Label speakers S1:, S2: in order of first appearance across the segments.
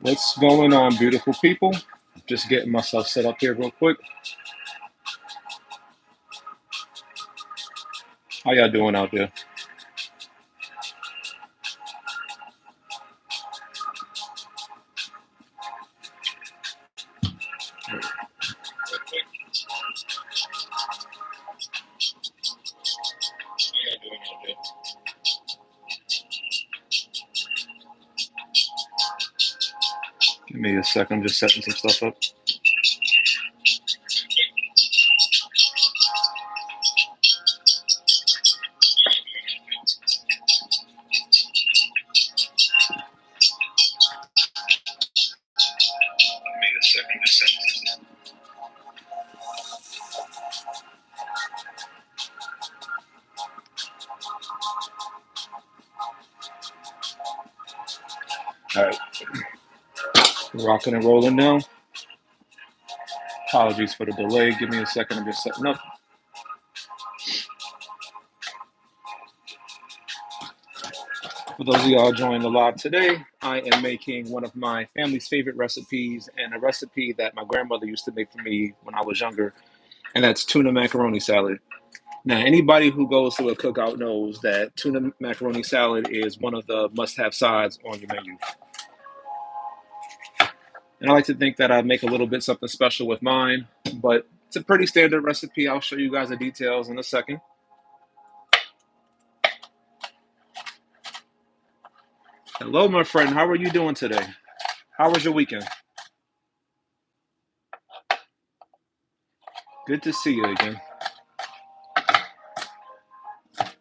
S1: What's going on, beautiful people? Just getting myself set up here real quick. How y'all doing out there? Give me a second. I'm just setting some stuff up. All right, rocking and rolling now. Apologies for the delay. Give me a second. I'm just setting up. For those of y'all joining the live today, I am making one of my family's favorite recipes and a recipe that my grandmother used to make for me when I was younger, and that's tuna macaroni salad. Now, anybody who goes to a cookout knows that tuna macaroni salad is one of the must-have sides on your menu. And I like to think that I make a little bit something special with mine, but it's a pretty standard recipe. I'll show you guys the details in a second. Hello, my friend. How are you doing today? How was your weekend? Good to see you again. I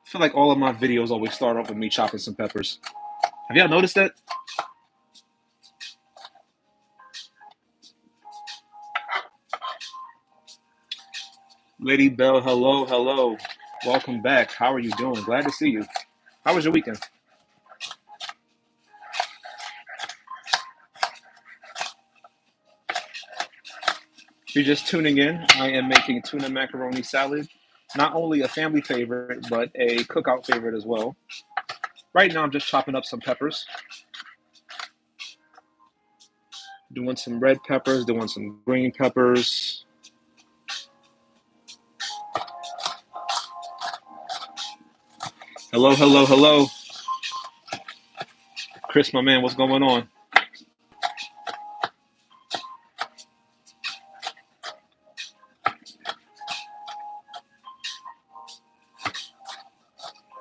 S1: feel like all of my videos always start off with me chopping some peppers. Have y'all noticed that? Lady Bell, hello, hello. Welcome back. How are you doing? Glad to see you. How was your weekend? If you're just tuning in, I am making tuna macaroni salad. Not only a family favorite, but a cookout favorite as well. Right now, I'm just chopping up some peppers, doing some red peppers, doing some green peppers. Hello, hello, hello. Chris, my man, what's going on?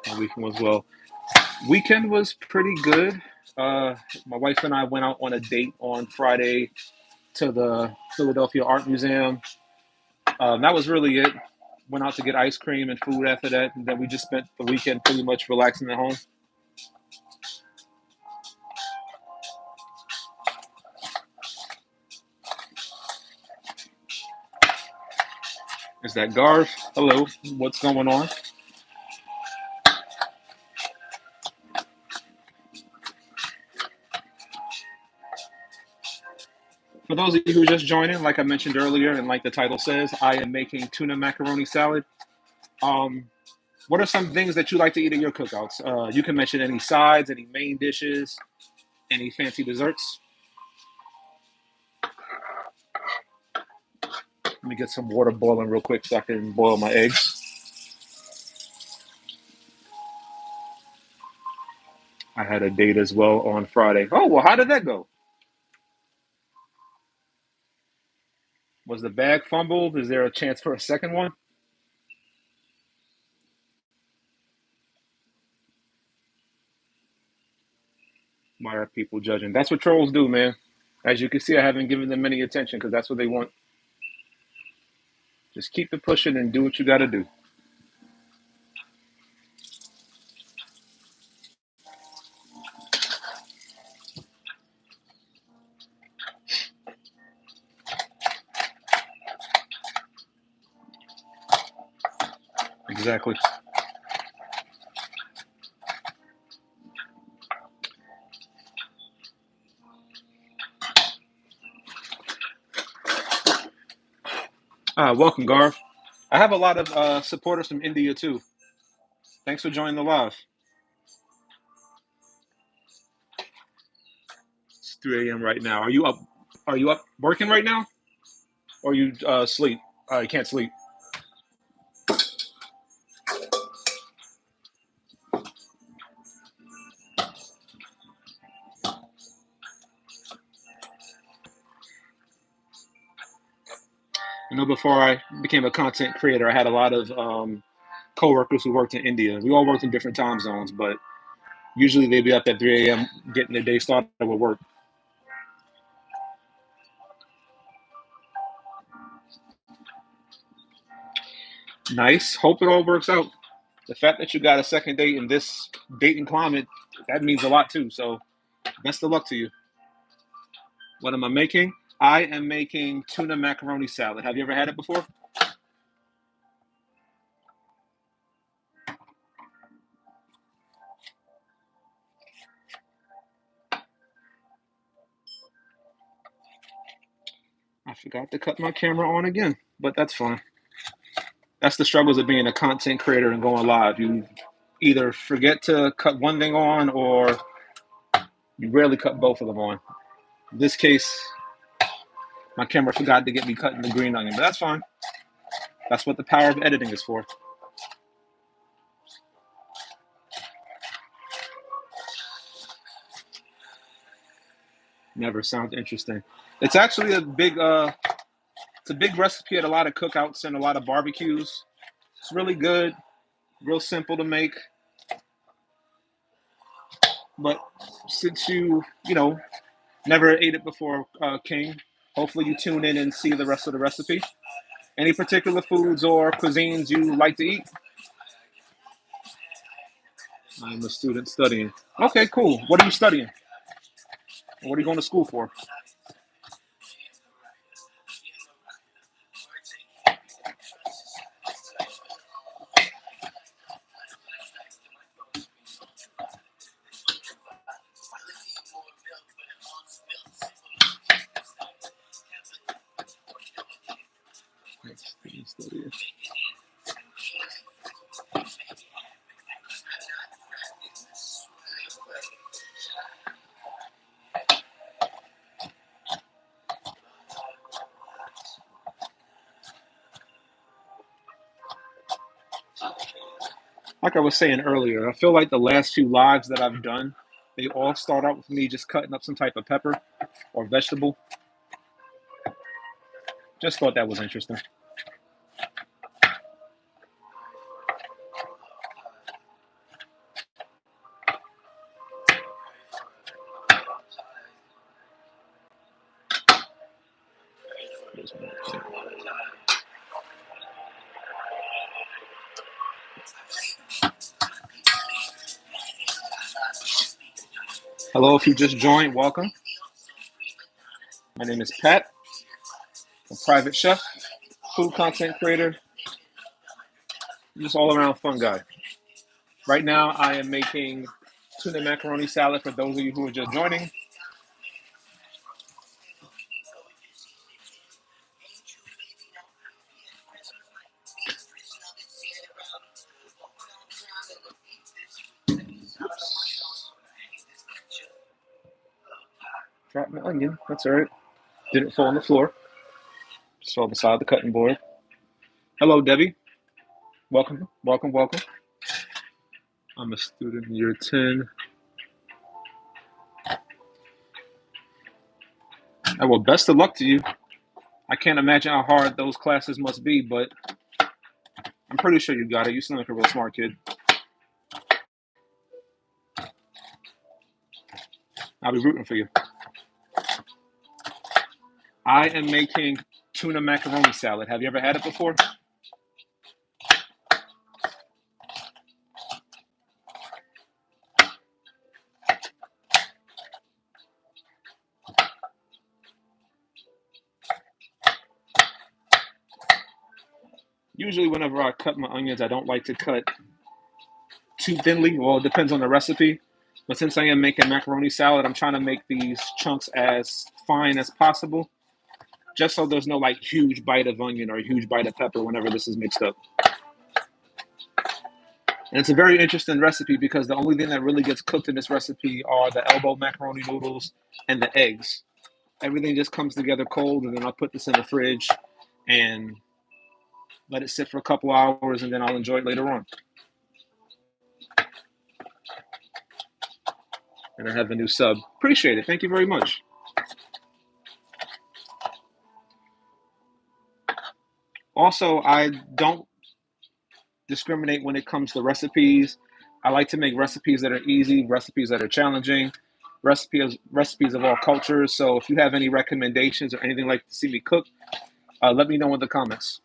S1: My weekend was well. Weekend was pretty good. My wife and I went out on a date on Friday to the Philadelphia Art Museum. That was really it. Went out to get ice cream and food after that, and then we just spent the weekend pretty much relaxing at home. Is that Garth? Hello, what's going on? For those of you who are just joining, like I mentioned earlier, and like the title says, I am making tuna macaroni salad. Um, what are some things that you like to eat at your cookouts? You can mention any sides, any main dishes, any fancy desserts. Let me get some water boiling real quick so I can boil my eggs. I had a date as well on Friday. Oh, well, how did that go? Was the bag fumbled? Is there a chance for a second one? Why are people judging? That's what trolls do, man. As you can see, I haven't given them any attention because that's what they want. Just keep it pushing and do what you got to do. Exactly. Welcome, Garth. I have a lot of supporters from India too. Thanks for joining the live. 3 a.m. right now. Are you up? Are you up working right now? Or you sleep? You can't sleep. I know before I became a content creator, I had a lot of coworkers who worked in India. We all worked in different time zones, but usually they'd be up at 3 a.m. getting their day started with work. Nice. Hope it all works out. The fact that you got a second date in this dating climate, that means a lot too. So best of luck to you. What am I making? I am making tuna macaroni salad. Have you ever had it before? I forgot to cut my camera on again, but that's fine. That's the struggles of being a content creator and going live. You either forget to cut one thing on or you rarely cut both of them on. In this case, my camera forgot to get me cutting the green onion, but that's fine. That's what the power of editing is for. Never sounds interesting. It's actually it's a big recipe at a lot of cookouts and a lot of barbecues. It's really good, real simple to make. But since you never ate it before, King, hopefully you tune in and see the rest of the recipe. Any particular foods or cuisines you like to eat? I'm a student studying. Okay, cool. What are you studying? What are you going to school for? Student studying. Like I was saying earlier, I feel like the last few lives that I've done, they all start out with me just cutting up some type of pepper or vegetable. Just thought that was interesting. Hello, if you just joined, welcome. My name is Pat, a private chef, food content creator, just all around fun guy. Right now, I am making tuna macaroni salad for those of you who are just joining. Drop my onion. That's all right. Didn't fall on the floor. Just fell beside the cutting board. Hello, Debbie. Welcome, welcome, welcome. I'm a student in year 10. Well, best of luck to you. I can't imagine how hard those classes must be, but I'm pretty sure you got it. You seem like a real smart kid. I'll be rooting for you. I am making tuna macaroni salad. Have you ever had it before? Usually, whenever I cut my onions, I don't like to cut too thinly. Well, it depends on the recipe. But since I am making macaroni salad, I'm trying to make these chunks as fine as possible, just so there's no like huge bite of onion or a huge bite of pepper whenever this is mixed up. And it's a very interesting recipe because the only thing that really gets cooked in this recipe are the elbow macaroni noodles and the eggs. Everything just comes together cold, and then I'll put this in the fridge and let it sit for a couple hours, and then I'll enjoy it later on. And I have a new sub. Appreciate it. Thank you very much. Also, I don't discriminate when it comes to recipes. I like to make recipes that are easy, recipes that are challenging, recipes of all cultures. So if you have any recommendations or anything like to see me cook, let me know in the comments.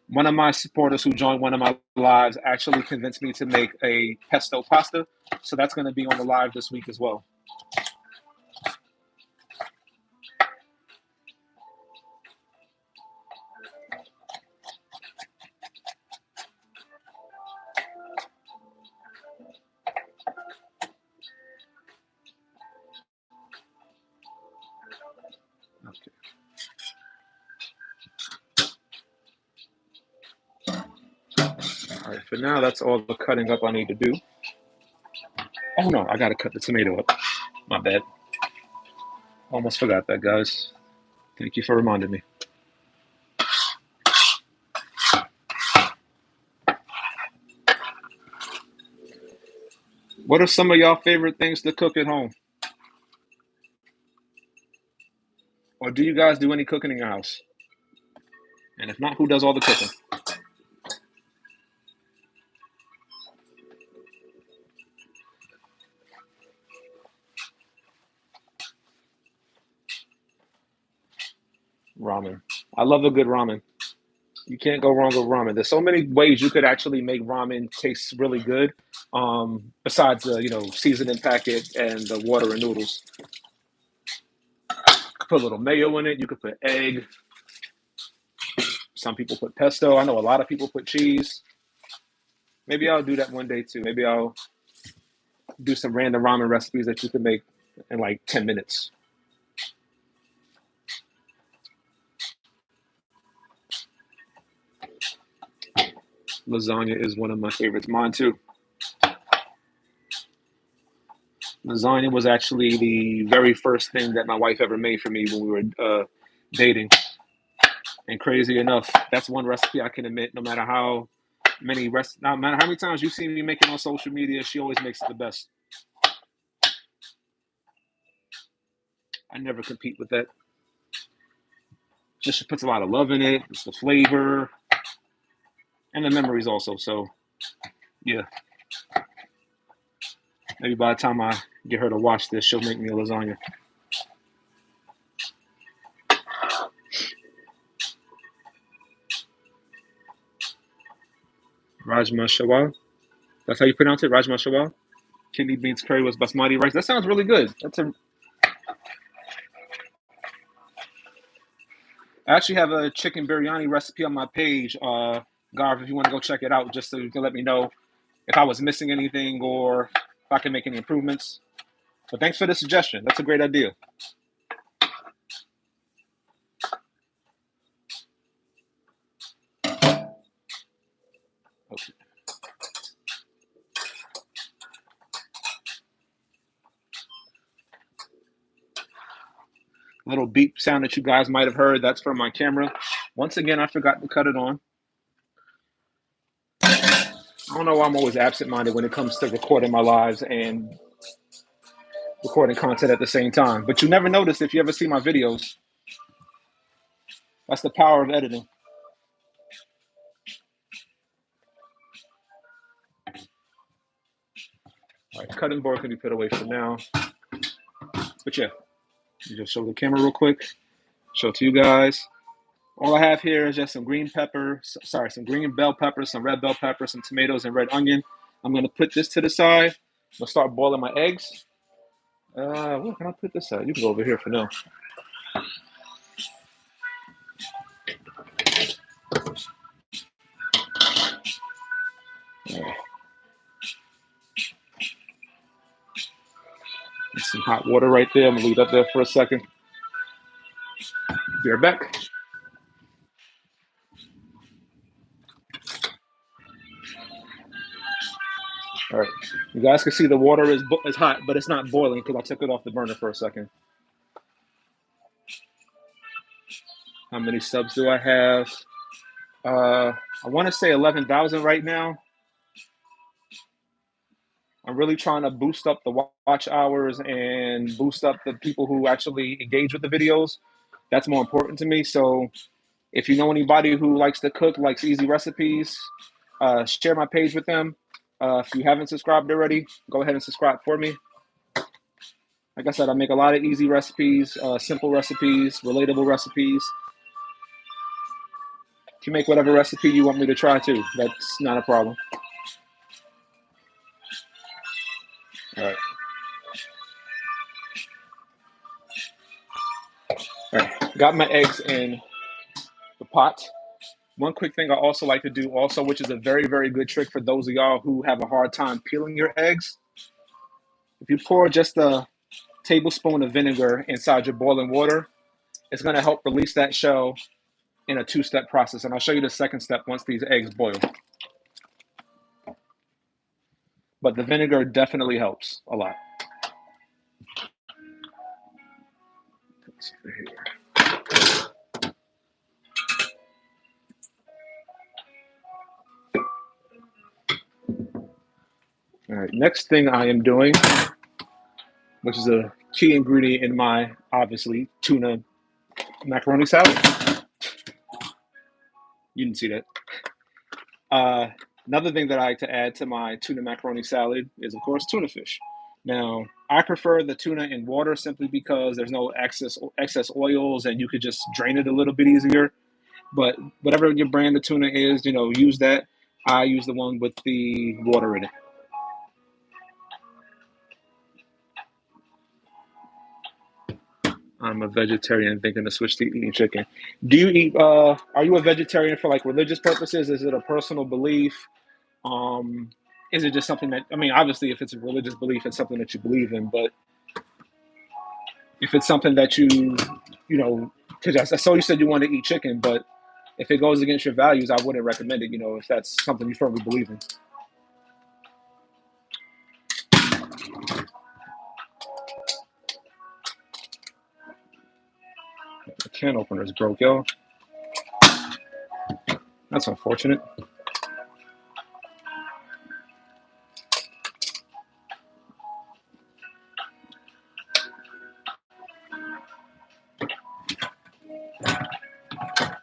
S1: One of my supporters who joined one of my lives actually convinced me to make a pesto pasta. So that's going to be on the live this week as well. Okay. All right, for now, that's all the cutting up I need to do. Oh no, I got to cut the tomato up. My bad. Almost forgot that, guys. Thank you for reminding me. What are some of y'all favorite things to cook at home? Or do you guys do any cooking in your house? And if not, who does all the cooking? Ramen. I love a good ramen. You can't go wrong with ramen. There's so many ways you could actually make ramen taste really good. Besides the seasoning packet and the water and noodles. You could put a little mayo in it. You could put egg. Some people put pesto. I know a lot of people put cheese. Maybe I'll do that one day too. Maybe I'll do some random ramen recipes that you can make in like 10 minutes. Lasagna is one of my favorites. Mine too. Lasagna was actually the very first thing that my wife ever made for me when we were dating. And crazy enough, that's one recipe I can admit. No matter how many times you see me making on social media, she always makes it the best. I never compete with that. Just she puts a lot of love in it. It's the flavor and the memories also. So yeah, maybe by the time I get her to watch this, she'll make me a lasagna. Rajma Shawal. That's how you pronounce it, Rajma Shawal. Kidney beans curry with basmati rice. That sounds really good. I actually have a chicken biryani recipe on my page, Garv. If you want to go check it out, just so you can let me know if I was missing anything or if I can make any improvements. But thanks for the suggestion. That's a great idea. Okay. Little beep sound that you guys might have heard. That's from my camera. Once again, I forgot to cut it on. I don't know why I'm always absent-minded when it comes to recording my lives and recording content at the same time. But you never notice if you ever see my videos. That's the power of editing. All right, cutting board can be put away for now. But yeah, you just show the camera real quick. Show it to you guys. All I have here is just some green pepper, some green bell peppers, some red bell peppers, some tomatoes, and red onion. I'm gonna put this to the side. I'm gonna start boiling my eggs. Where can I put this at? You can go over here for now. Uh, some hot water right there. I'm gonna leave that there for a second. Be right back. All right. You guys can see the water is hot, but it's not boiling because I took it off the burner for a second. How many subs do I have? I want to say 11,000 right now. I'm really trying to boost up the watch hours and boost up the people who actually engage with the videos. That's more important to me. So if you know anybody who likes to cook, likes easy recipes, share my page with them. If you haven't subscribed already, go ahead and subscribe for me. Like I said, I make a lot of easy recipes, simple recipes, relatable recipes. You make whatever recipe you want me to try too. That's not a problem. All right. All right. Got my eggs in the pot. One quick thing I also like to do also, which is a very, very good trick for those of y'all who have a hard time peeling your eggs. If you pour just a tablespoon of vinegar inside your boiling water, it's going to help release that shell in a two-step process. And I'll show you the second step once these eggs boil. But the vinegar definitely helps a lot. All right, next thing I am doing, which is a key ingredient in my, obviously, tuna macaroni salad. You didn't see that. Another thing that I like to add to my tuna macaroni salad is, of course, tuna fish. Now, I prefer the tuna in water simply because there's no excess oils and you could just drain it a little bit easier. But whatever your brand of tuna is, use that. I use the one with the water in it. I'm a vegetarian thinking to switch to eating chicken. Do you eat, are you a vegetarian for like religious purposes? Is it a personal belief? Um, is it just something that, I mean, obviously if it's a religious belief, it's something that you believe in, but if it's something that because I saw you said you want to eat chicken, but if it goes against your values, I wouldn't recommend it, if that's something you firmly believe in. The can opener is broke, y'all. That's unfortunate.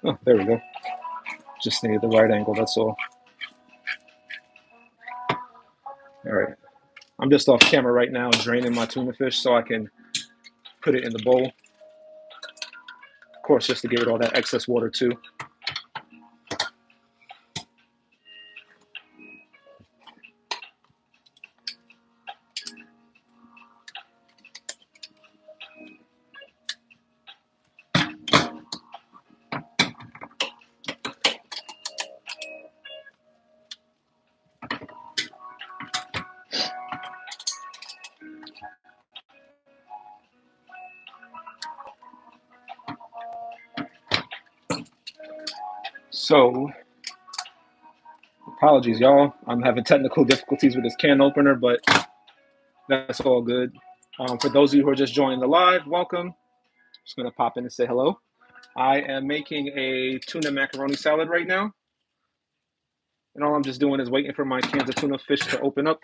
S1: Oh, there we go. Just needed the right angle, that's all. All right. I'm just off camera right now, draining my tuna fish so I can put it in the bowl. Of course, just to get rid of all that excess water too. So, apologies, y'all. I'm having technical difficulties with this can opener, but that's all good. For those of you who are just joining the live, welcome. Just going to pop in and say hello. I am making a tuna macaroni salad right now. And all I'm just doing is waiting for my cans of tuna fish to open up.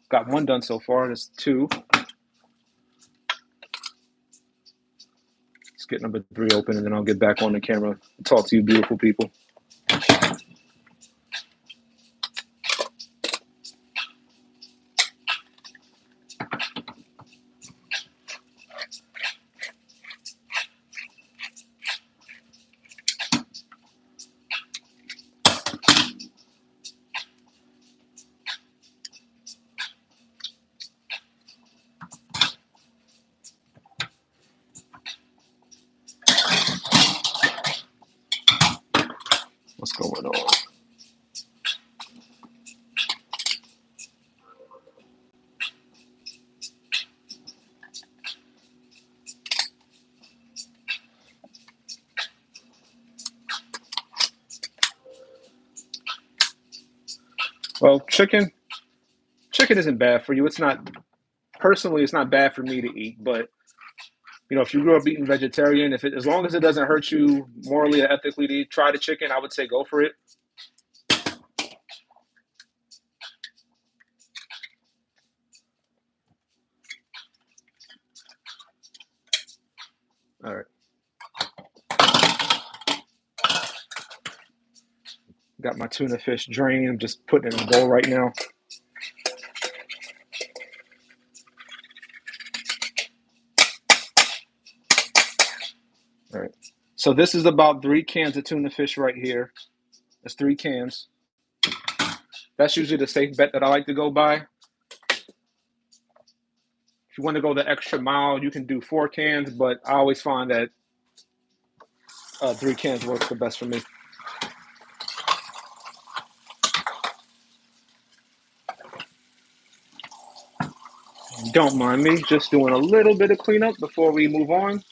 S1: Got one done so far. There's two. Let's get number 3 open, and then I'll get back on the camera and talk to you beautiful people. Well, chicken isn't bad for you. It's not personally, it's not bad for me to eat, but if you grew up eating vegetarian, as long as it doesn't hurt you morally or ethically to try the chicken, I would say go for it. All right. Got my tuna fish drained. I'm just putting it in a bowl right now. All right. So this is about 3 cans of tuna fish right here. That's 3 cans. That's usually the safe bet that I like to go by. If you want to go the extra mile, you can do 4 cans, but I always find that 3 cans works the best for me. Don't mind me, just doing a little bit of cleanup before we move on.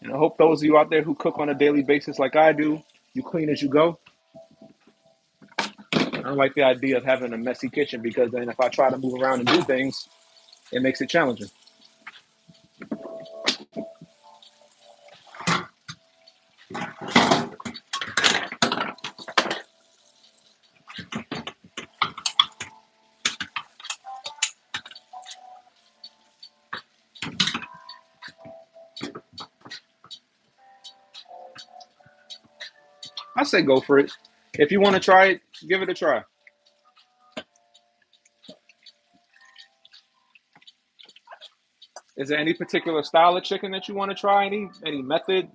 S1: And I hope those of you out there who cook on a daily basis like I do, you clean as you go. I don't like the idea of having a messy kitchen because then if I try to move around and do things, it makes it challenging. I say go for it. If you want to try it, give it a try. Is there any particular style of chicken that you want to try? Any method?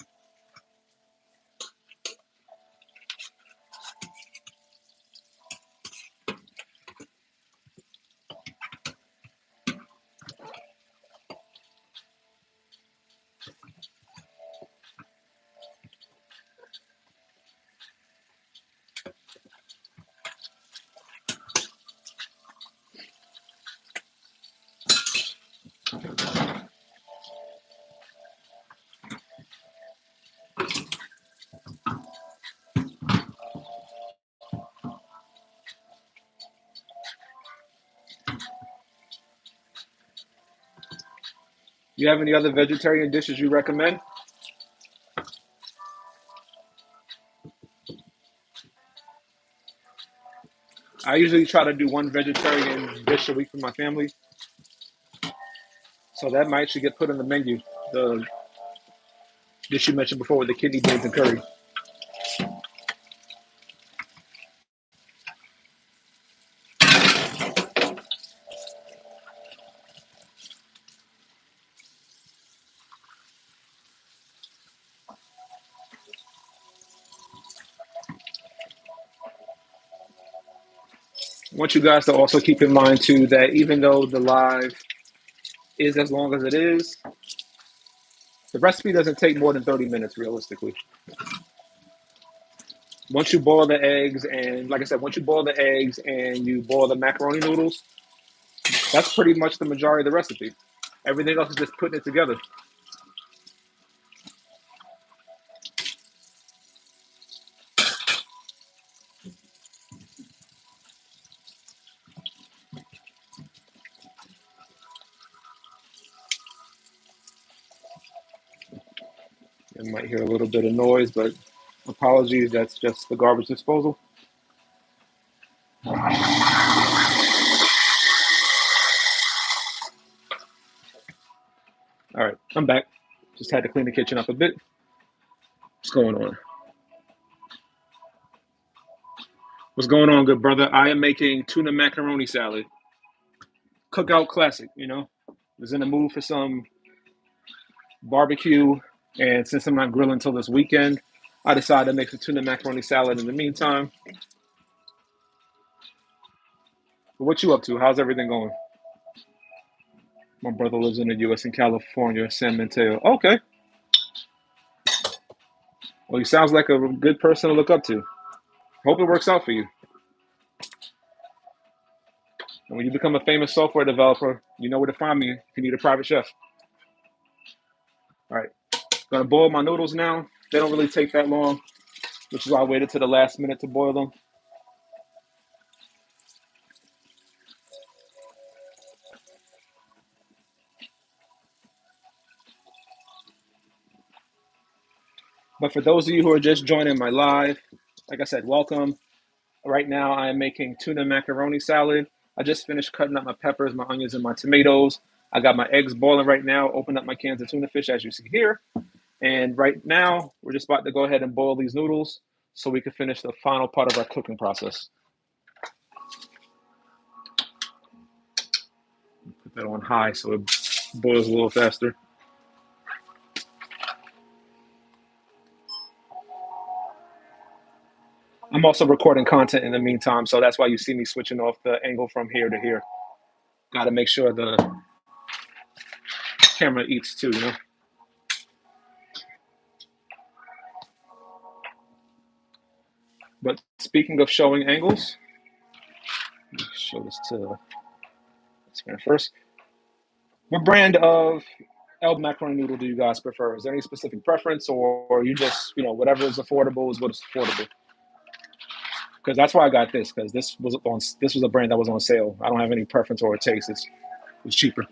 S1: You have any other vegetarian dishes you recommend? I usually try to do one vegetarian dish a week for my family, so that might actually get put on the menu. The dish you mentioned before with the kidney beans and curry. I want you guys to also keep in mind too that even though the live is as long as it is, the recipe doesn't take more than 30 minutes realistically. Once you boil the eggs, and like I said, once you boil the eggs and you boil the macaroni noodles, that's pretty much the majority of the recipe. Everything else is just putting it together. You might hear a little bit of noise, but apologies, that's just the garbage disposal. All right, I'm back. Just had to clean the kitchen up a bit. What's going on? What's going on, good brother? I am making tuna macaroni salad. Cookout classic, Was in the mood for some barbecue, and since I'm not grilling until this weekend, I decided to make some tuna macaroni salad in the meantime. But what you up to? How's everything going? My brother lives in the U.S. in California, San Mateo. Okay. Well, he sounds like a good person to look up to. Hope it works out for you. And when you become a famous software developer, you know where to find me if you need a private chef. All right. Gonna boil my noodles now. They don't really take that long. which is why I waited to the last minute to boil them. But for those of you who are just joining my live, like I said, welcome. Right now, I am making tuna macaroni salad. I just finished cutting up my peppers, my onions, and my tomatoes. I got my eggs boiling right now. Opened up my cans of tuna fish, as you see here. And right now, we're just about to go ahead and boil these noodles so we can finish the final part of our cooking process. Put that on high so it boils a little faster. I'm also recording content in the meantime, so that's why you see me switching off the angle from here to here. Got to make sure the camera eats too, you know? But speaking of showing angles, let me show this to Instagram first. What brand of El macaroni noodle do you guys prefer? Is there any specific preference, or you just, whatever is affordable is what is affordable? Because that's why I got this, because this was a brand that was on sale. I don't have any preference or taste. It's cheaper.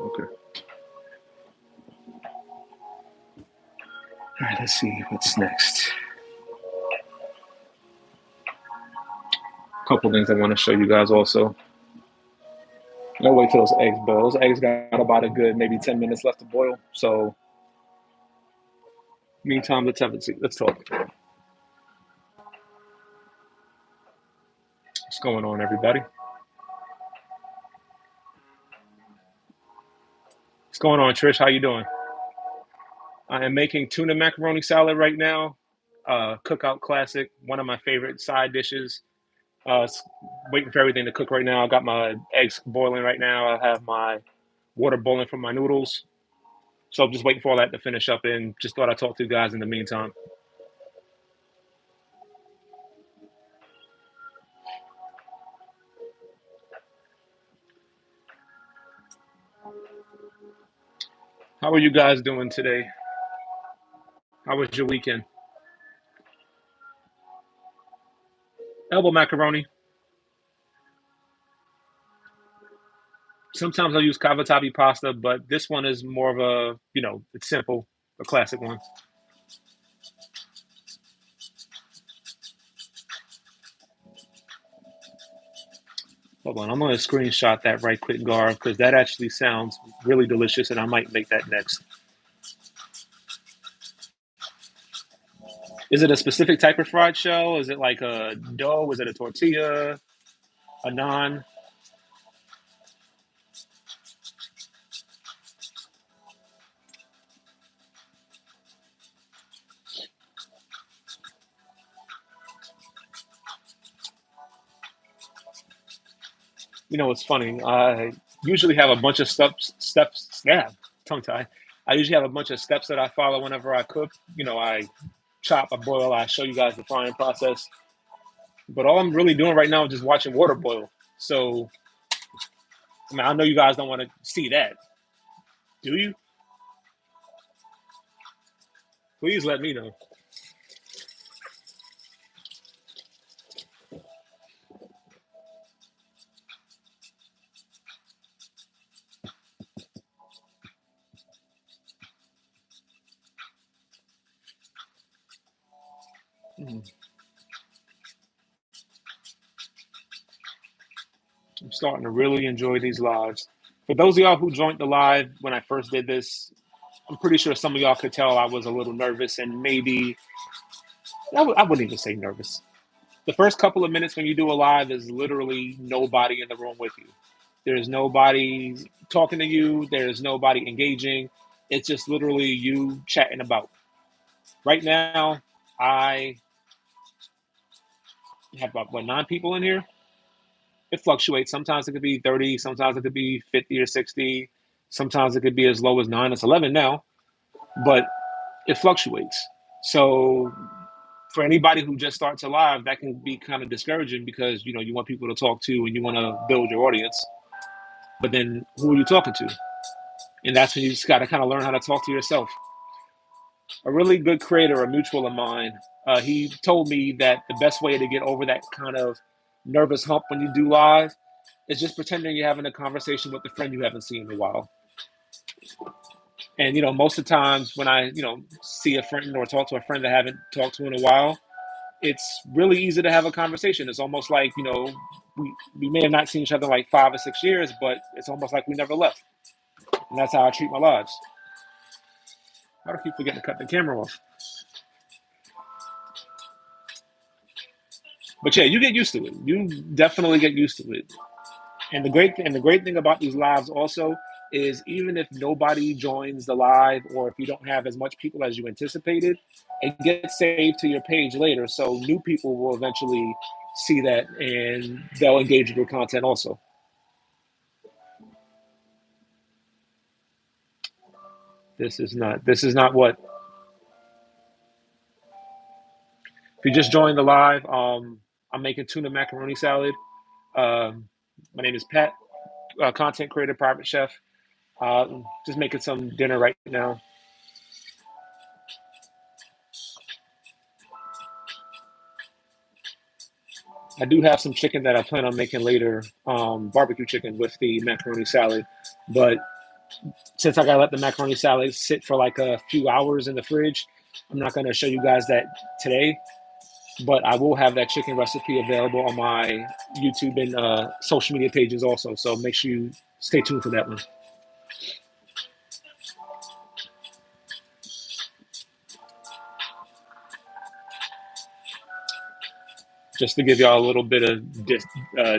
S1: Okay. All right, let's see what's next. A couple things I want to show you guys also. I'll wait till those eggs boil. Those eggs got about a good maybe 10 minutes left to boil. So, meantime, let's talk. What's going on, everybody? What's going on, Trish? How you doing? I am making tuna macaroni salad right now. Cookout classic, one of my favorite side dishes. Waiting for everything to cook right now. I got my eggs boiling right now. I have my water boiling for my noodles. So I'm just waiting for all that to finish up and just thought I'd talk to you guys in the meantime. How are you guys doing today? How was your weekend? Elbow macaroni. Sometimes I use cavatappi pasta, but this one is more of it's simple, a classic one. Hold on, I'm going to screenshot that right quick, Gar, because that actually sounds really delicious, and I might make that next. Is it a specific type of fried shell? Is it like a dough? Is it a tortilla? A naan? It's funny. I usually have a bunch of steps. Yeah, tongue tie. I usually have a bunch of steps that I follow whenever I cook. I chop, I boil, I show you guys the frying process. But all I'm really doing right now is just watching water boil. So, I know you guys don't want to see that. Do you? Please let me know. Mm. I'm starting to really enjoy these lives. For those of y'all who joined the live when I first did this, I'm pretty sure some of y'all could tell I was a little nervous and maybe I wouldn't even say nervous. The first couple of minutes when you do a live is literally nobody in the room with you. There's nobody talking to you. There's nobody engaging. It's just literally you chatting about. Right now, I have about 9 people in here. It fluctuates. Sometimes it could be 30. Sometimes it could be 50 or 60. Sometimes it could be as low as 9. It's 11 now, but it fluctuates. So for anybody who just starts a live, that can be kind of discouraging because you want people to talk to and you want to build your audience. But then who are you talking to? And that's when you just got to kind of learn how to talk to yourself. A really good creator, a mutual of mine, he told me that the best way to get over that kind of nervous hump when you do live is just pretending you're having a conversation with a friend you haven't seen in a while. And most of the times when I see a friend or talk to a friend that I haven't talked to in a while, it's really easy to have a conversation. It's almost like we may have not seen each other in like 5 or 6 years, but it's almost like we never left. And that's how I treat my lives. How do I keep forgetting to cut the camera off? But yeah, you get used to it. You definitely get used to it. And the great thing about these lives also is even if nobody joins the live or if you don't have as much people as you anticipated, it gets saved to your page later. So new people will eventually see that and they'll engage with your content also. This is not what. If you just joined the live, I'm making tuna macaroni salad. Um, my name is Pat, content creator, private chef. Just making some dinner right now. I do have some chicken that I plan on making later, barbecue chicken with the macaroni salad. But since I gotta let the macaroni salad sit for like a few hours in the fridge, I'm not gonna show you guys that today. But I will have that chicken recipe available on my YouTube and social media pages also. So make sure you stay tuned for that one. Just to give y'all a little bit of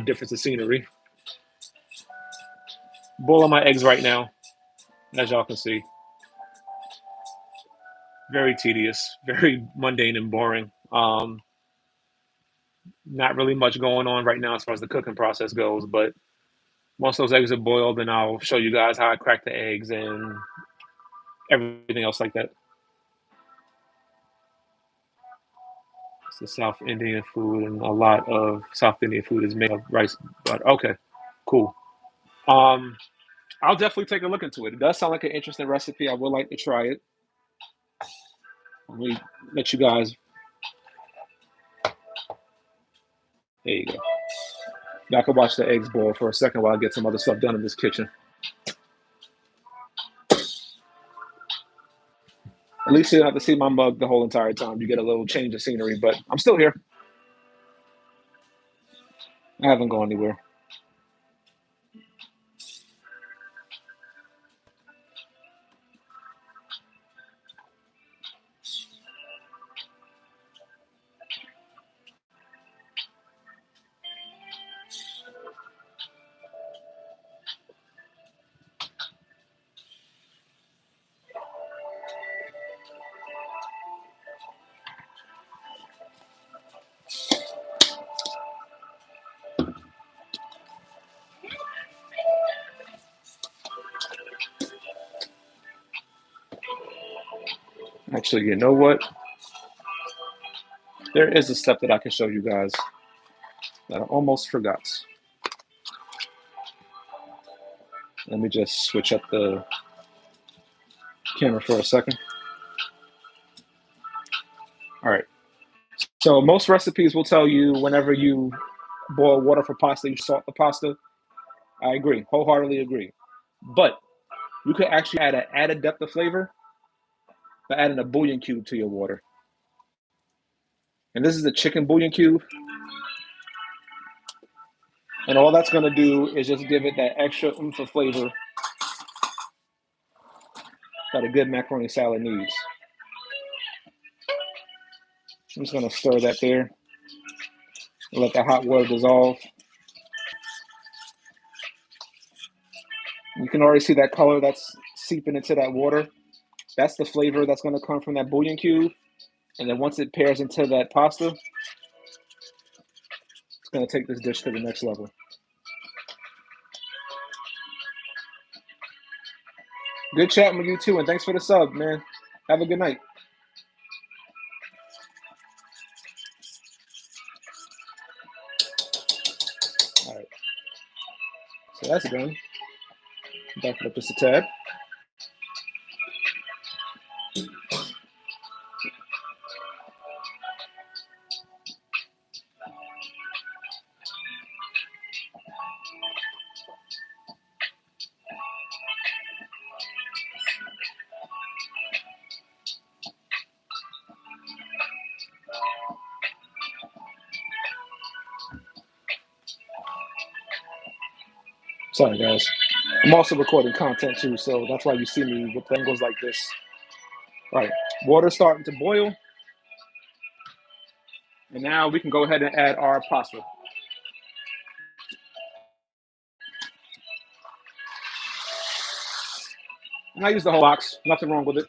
S1: difference of scenery. Boiling my eggs right now, as y'all can see. Very tedious, very mundane and boring. Not really much going on right now as far as the cooking process goes, but once those eggs are boiled, then I'll show you guys how I crack the eggs and everything else like that. It's the South Indian food, and a lot of South Indian food is made of rice. But okay, cool. Um, I'll definitely take a look into it. It does sound like an interesting recipe. I would like to try it. Let me let you guys. There you go. Y'all can watch the eggs boil for a second while I get some other stuff done in this kitchen. At least you don't have to see my mug the whole entire time. You get a little change of scenery, but I'm still here. I haven't gone anywhere. Actually, you know what? There is a step that I can show you guys that I almost forgot. Let me just switch up the camera for a second. All right. So most recipes will tell you whenever you boil water for pasta, you salt the pasta. I agree, wholeheartedly agree. But you could actually add an added depth of flavor by adding a bouillon cube to your water. And this is a chicken bouillon cube. And all that's going to do is just give it that extra oomph of flavor that a good macaroni salad needs. I'm just going to stir that there and let the hot water dissolve. You can already see that color that's seeping into that water. That's the flavor that's going to come from that bouillon cube. And then once it pairs into that pasta, it's going to take this dish to the next level. Good chatting with you too, and thanks for the sub, man. Have a good night. All right, so that's done. Back it up just a tad. Sorry, guys. I'm also recording content too, so that's why you see me with angles like this. All right, water's starting to boil, and now we can go ahead and add our pasta. And I use the whole box, nothing wrong with it.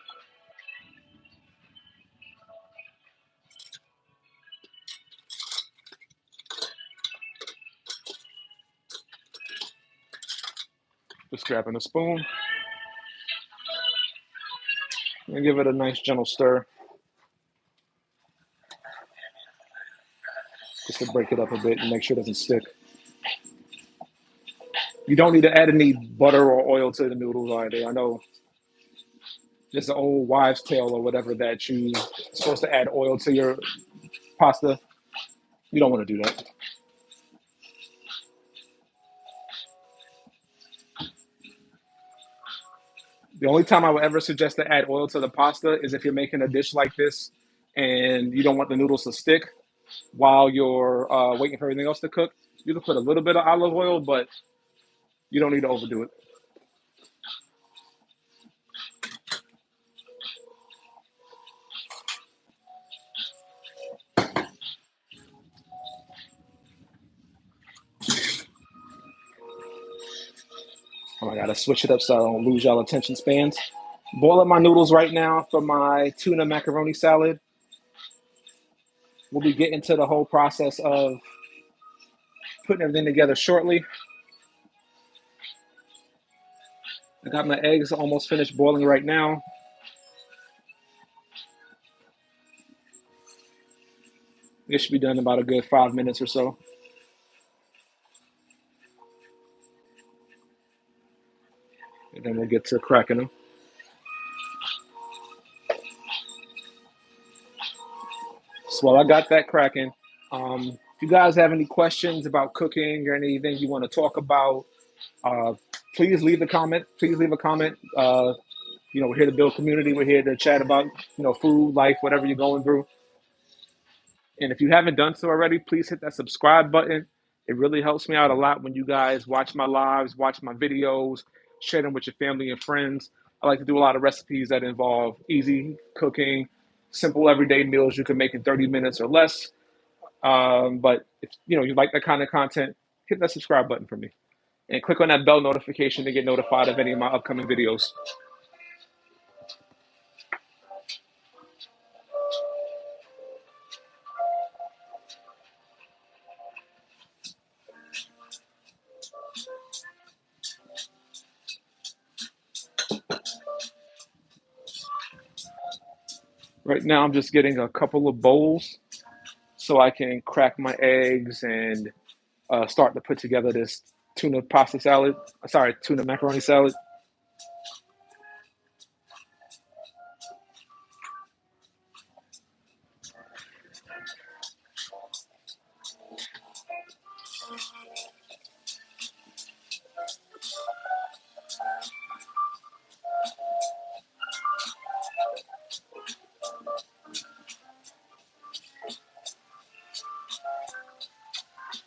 S1: Just grabbing a spoon and give it a nice gentle stir, just to break it up a bit and make sure it doesn't stick. You don't need to add any butter or oil to the noodles either. I know there's an old wives' tale or whatever that you're supposed to add oil to your pasta. You don't want to do that. The only time I would ever suggest to add oil to the pasta is if you're making a dish like this and you don't want the noodles to stick while you're waiting for everything else to cook. You can put a little bit of olive oil, but you don't need to overdo it. Oh, I gotta switch it up so I don't lose y'all attention spans. Boiling my noodles right now for my tuna macaroni salad. We'll be getting to the whole process of putting everything together shortly. I got my eggs almost finished boiling right now. It should be done in about a good 5 minutes or so. And then we'll get to cracking them. So while I got that cracking, if you guys have any questions about cooking or anything you want to talk about, uh, please leave a comment. Please leave a comment. We're here to build community. We're here to chat about, food, life, whatever you're going through. And if you haven't done so already, please hit that subscribe button. It really helps me out a lot when you guys watch my lives, watch my videos, share them with your family and friends. I like to do a lot of recipes that involve easy cooking, simple everyday meals you can make in 30 minutes or less. But if you like that kind of content, hit that subscribe button for me and click on that bell notification to get notified of any of my upcoming videos. Right now, I'm just getting a couple of bowls so I can crack my eggs and start to put together this tuna pasta salad. Sorry, tuna macaroni salad.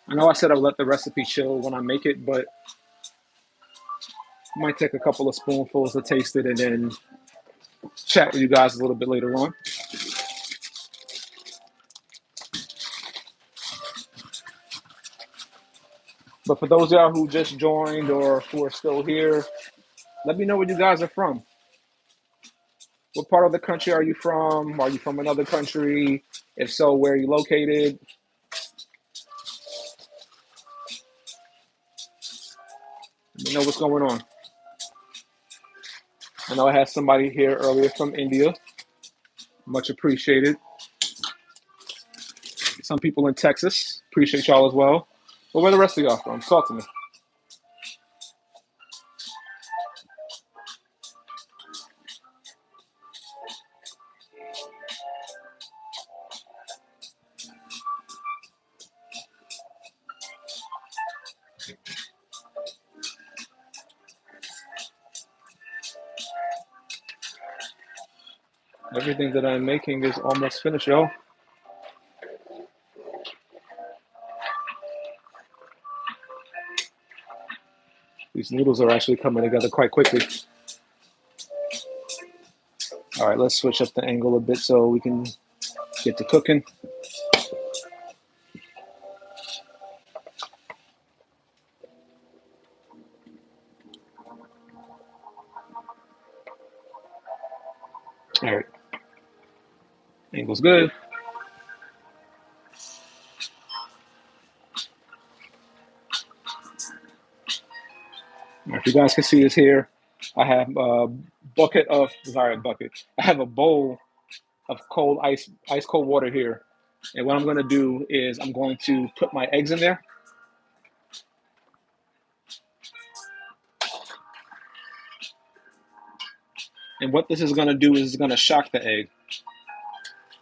S1: I know I said I would let the recipe chill when I make it, but I might take a couple of spoonfuls to taste it and then chat with you guys a little bit later on. But for those of y'all who just joined or who are still here, let me know where you guys are from. What part of the country are you from? Are you from another country? If so, where are you located? Let me know what's going on. I know I had somebody here earlier from India. Much appreciated. Some people in Texas. Appreciate y'all as well. Well, where the rest of y'all from? Talk to me. Everything that I'm making is almost finished, y'all. These noodles are actually coming together quite quickly. All right, let's switch up the angle a bit so we can get to cooking. All right, angle's good. If you guys can see this here, I have a bucket. I have a bowl of cold ice cold water here. And what I'm gonna do is I'm going to put my eggs in there. And what this is gonna do is it's gonna shock the egg.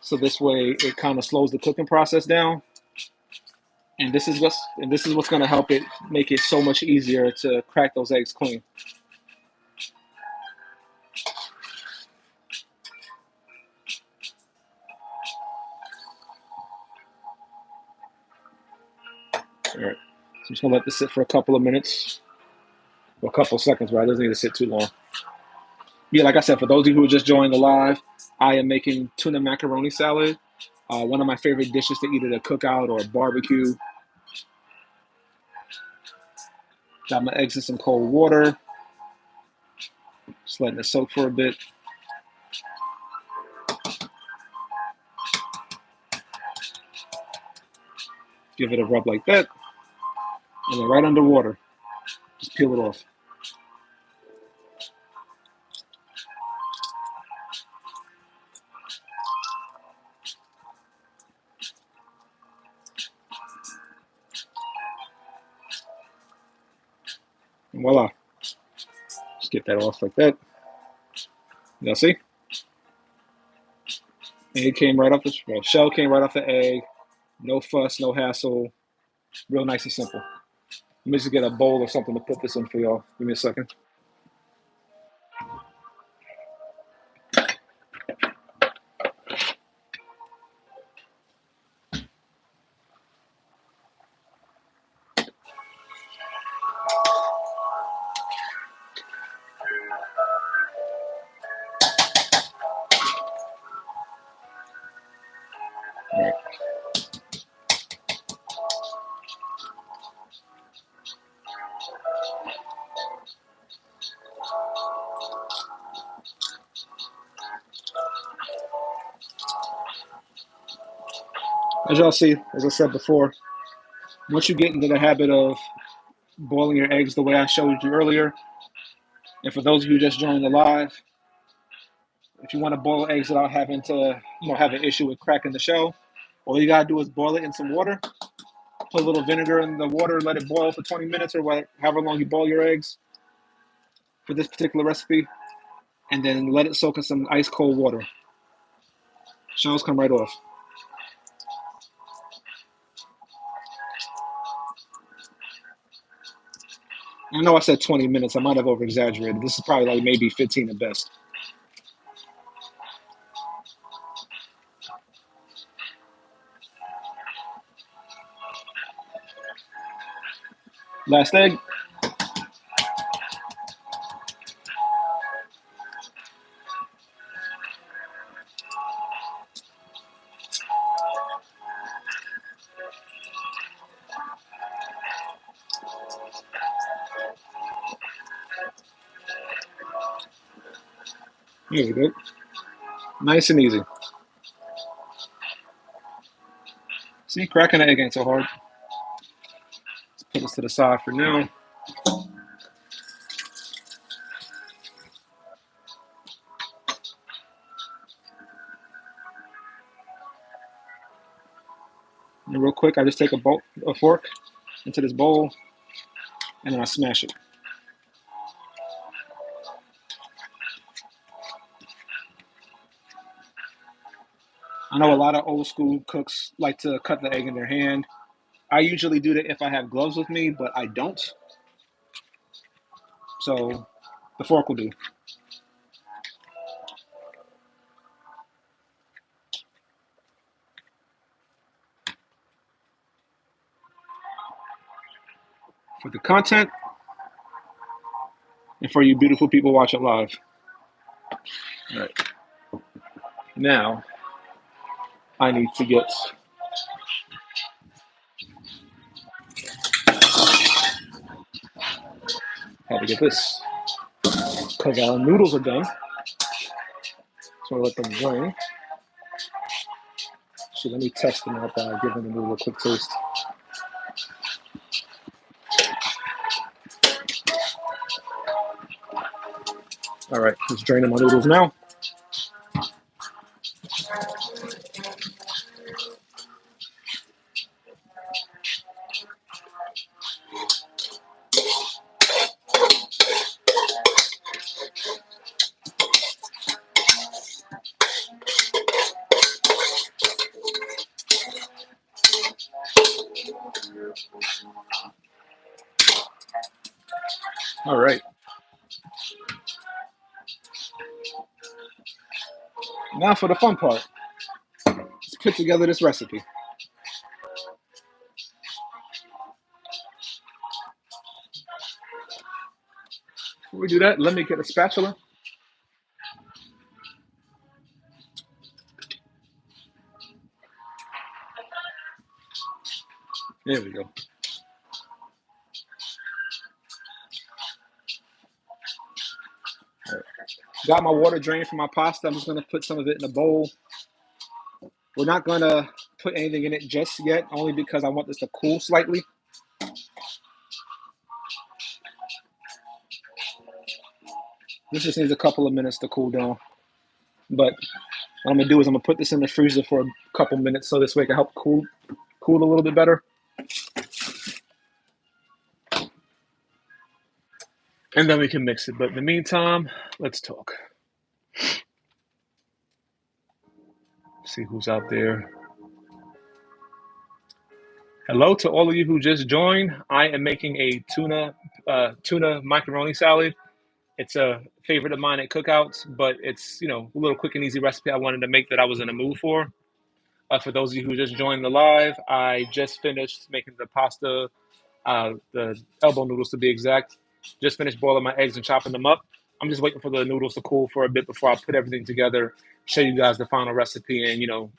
S1: So this way it kind of slows the cooking process down. And this is what's gonna help it make it so much easier to crack those eggs clean. All right. So I'm just gonna let this sit for a couple of minutes. Or a couple of seconds, right? It doesn't need to sit too long. Yeah, like I said, for those of you who are just joining the live, I am making tuna macaroni salad. One of my favorite dishes to eat at a cookout or a barbecue. Got my eggs in some cold water. Just letting it soak for a bit. Give it a rub like that. And then right under water, just peel it off. And voila. Just get that off like that. Y'all see? Egg came right off shell came right off the egg. No fuss, no hassle. Real nice and simple. Let me just get a bowl or something to put this in for y'all. Give me a second. All right. As y'all see, as I said before, once you get into the habit of boiling your eggs the way I showed you earlier, and for those of you who just joined the live, if you want to boil eggs without having to, have an issue with cracking the shell, all you gotta do is boil it in some water. Put a little vinegar in the water, let it boil for 20 minutes or however long you boil your eggs for this particular recipe, and then let it soak in some ice cold water. Shells come right off. I know I said 20 minutes. I might have over exaggerated. This is probably like maybe 15 at best. Last egg. There we go. Nice and easy. See, cracking an egg ain't so hard. Let's put this to the side for now. And real quick, I just take a fork, into this bowl, and then I smash it. I know a lot of old school cooks like to cut the egg in their hand. I usually do that if I have gloves with me, but I don't. So the fork will do. For the content and for you beautiful people watching live. All right. Now I need to get how to get this because our noodles are done. So I'll let them drain. So let me test them out by giving the noodle a quick taste. All right, just draining my noodles now. All right. Now for the fun part. Let's put together this recipe. Before we do that, let me get a spatula. There we go. Got my water drained from my pasta. I'm just going to put some of it in a bowl. We're not going to put anything in it just yet, only because I want this to cool slightly. This just needs a couple of minutes to cool down. But what I'm going to do is I'm going to put this in the freezer for a couple minutes so this way it can help cool a little bit better. And then we can mix it. But in the meantime, let's talk. See who's out there. Hello to all of you who just joined. I am making a tuna macaroni salad. It's a favorite of mine at cookouts, but it's a little quick and easy recipe I wanted to make that I was in the mood for. For those of you who just joined the live, I just finished making the pasta, the elbow noodles to be exact. Just finished boiling my eggs and chopping them up. I'm just waiting for the noodles to cool for a bit before I put everything together, show you guys the final recipe, and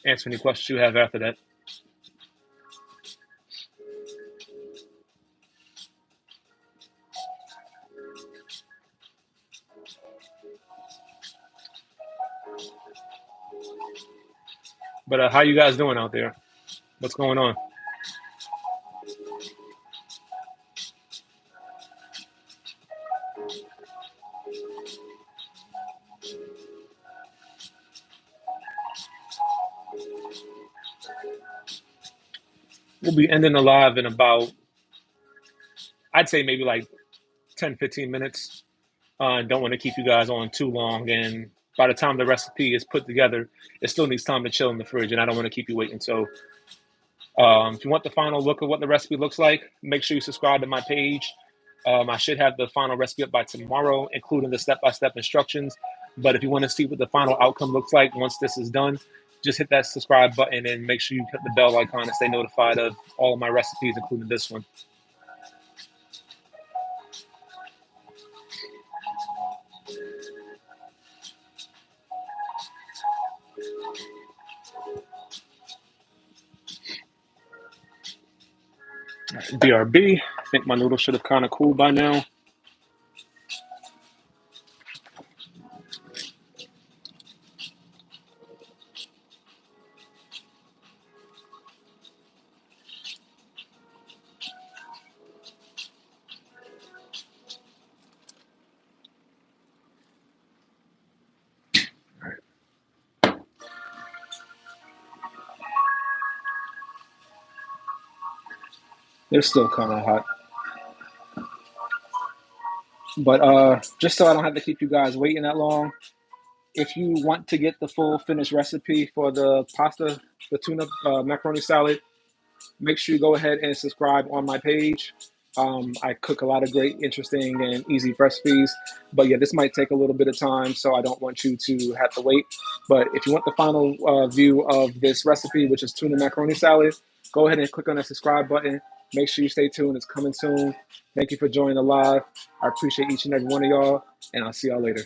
S1: answer any questions you have after that. But how you guys doing out there? What's going on? We'll be ending the live in about, I'd say maybe like 10, 15 minutes. Don't want to keep you guys on too long. And by the time the recipe is put together, it still needs time to chill in the fridge. And I don't want to keep you waiting. So if you want the final look of what the recipe looks like, make sure you subscribe to my page. I should have the final recipe up by tomorrow, including the step-by-step instructions. But if you want to see what the final outcome looks like once this is done, just hit that subscribe button and make sure you hit the bell icon to stay notified of all of my recipes, including this one. BRB. I think my noodles should have kind of cooled by now. They're still kind of hot. But just so I don't have to keep you guys waiting that long, if you want to get the full finished recipe for the pasta, the tuna macaroni salad, make sure you go ahead and subscribe on my page. I cook a lot of great, interesting, and easy recipes. But yeah, this might take a little bit of time, so I don't want you to have to wait. But if you want the final view of this recipe, which is tuna macaroni salad, go ahead and click on that subscribe button. Make sure you stay tuned. It's coming soon. Thank you for joining the live. I appreciate each and every one of y'all, and I'll see y'all later.